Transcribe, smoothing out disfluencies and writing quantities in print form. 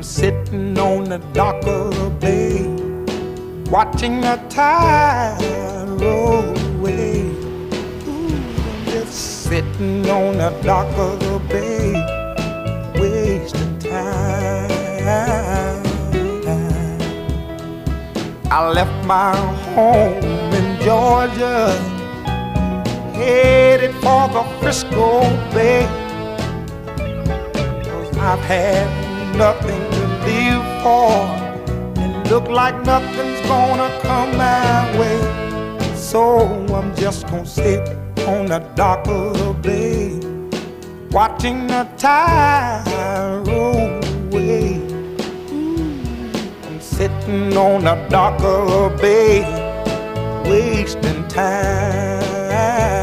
I'm sitting on the dock of the bay, watching the tide roll away. Ooh, I'm just sitting on the dock of the bay, wasting time. I left my home in Georgia, headed for the Frisco Bay, 'cause I've had nothing to live for, and look like nothing's gonna come my way. So I'm just gonna sit on the dock of the bay, watching the tide roll away. I'm sitting on the dock of the bay, wasting time.